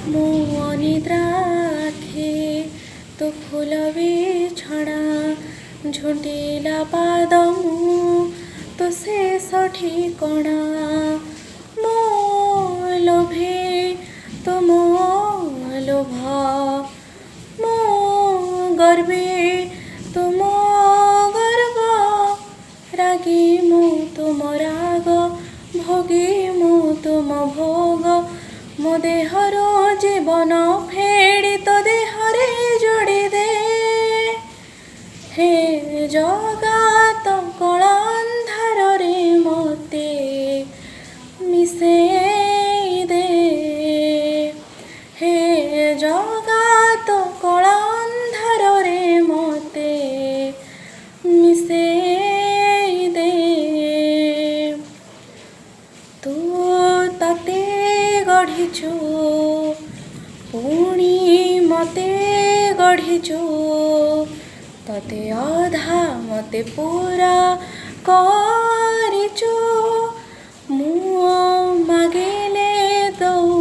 ମୋ ଅନିଦ୍ରା ଆଖି ତୋ ଫୁଲ ବିଛଣା ଝୁଣ୍ଟିଲା ପାଦ ମୁଁ ତୋ ଶେଷ ଠିକଣା ମୋ ଲୋଭେ ତୋ ମୋ ଲୋଭ ମୋ ଗର୍ବେ ତୋ ମୋ ଗର୍ବ ରାଗି ମୁଁ ତୁମ ରାଗ ଭୋଗୀ ମୁଁ ତୁମ ଭୋଗ ମୋ ଦେହରୁ ଜୀବନ ଫେଡ଼ି ତୋ ଦେହରେ ଯୋଡ଼ି ଦେ ହେ ଜଗାତ କଳା ଅନ୍ଧାରରେ ମୋତେ ମିଶେଇ ଦେ ହେ ଜଗାତ କଳା ଅନ୍ଧାରରେ ମୋତେ ମିଶେଇ ଦେ ତୁ ତତେ ଗଢ଼ିଛୁ ପୁଣି ମୋତେ ଗଢ଼ିଛୁ ତତେ ଅଧା ମୋତେ ପୁରା କରିଛୁ ମୁଁ ମାଗିଲେ ଦଉ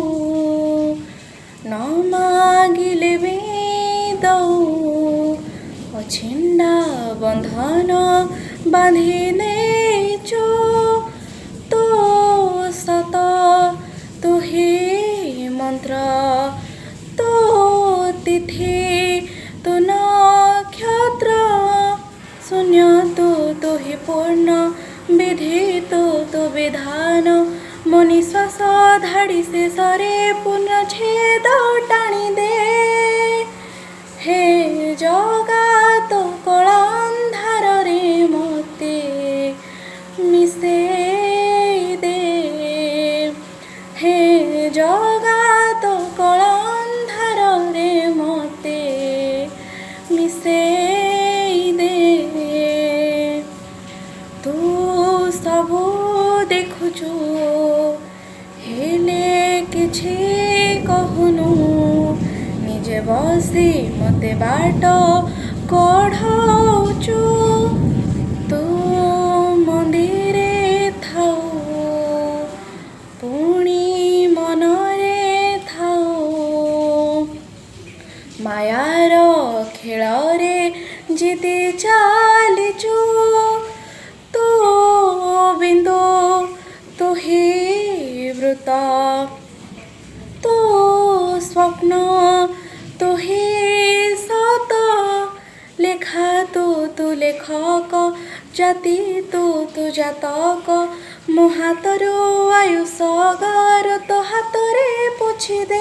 ନ ମାଗିଲେ ବି ଦଉ ଅଛିଣ୍ଡା ବନ୍ଧନ ବାନ୍ଧି ନେଇଛୁ ତୋ ସତ ତୁ ହି ମନ୍ତ୍ର ତୋ ତିଥି ତୁ ନକ୍ଷତ୍ର ଶୂନ୍ୟ ତୁ ହି ପୂର୍ଣ୍ଣ ବିଧି ତୁ ବିଧାନ ମୋ ନିଶ୍ୱାସ ଧାଡ଼ି ଶେଷରେ ପୂର୍ଣ୍ଣଚ୍ଛେଦ ଟାଣି ଦେ ହେ ଜଗାତ କଳା ଅନ୍ଧାରରେ ମୋତେ ମିଶେଇ ଦେ ହେ ଜଗାତ କଳା ଅନ୍ଧାରରେ ମୋତେ ମିଶେଇ ଦେ ତୁ ସବୁ ଦେଖୁଛୁ ହେଲେ କିଛି କହୁନୁ ନିଜେ ବସି ମୋତେ ବାଟ କଢ଼ଉଛୁ ତୁ ମନ୍ଦିରେ ଥାଉ ପୁଣି ମନରେ ଥାଉ ମାୟାର ଖେଳରେ ଜିତି ଚାଲିଛୁ ତୁ ବିନ୍ଦୁ ତୁ ହି ବୃତ ତୁ ସ୍ୱପ୍ନ ତୁ ହି ସତ ଲେଖା ତୁ ଲେଖକ ଜାତି ତୁ ଜାତକ ମୋ ହାତରୁ ଆୟୁଷ ଗାର ତୋ ହାତରେ ପୋଛି ଦେ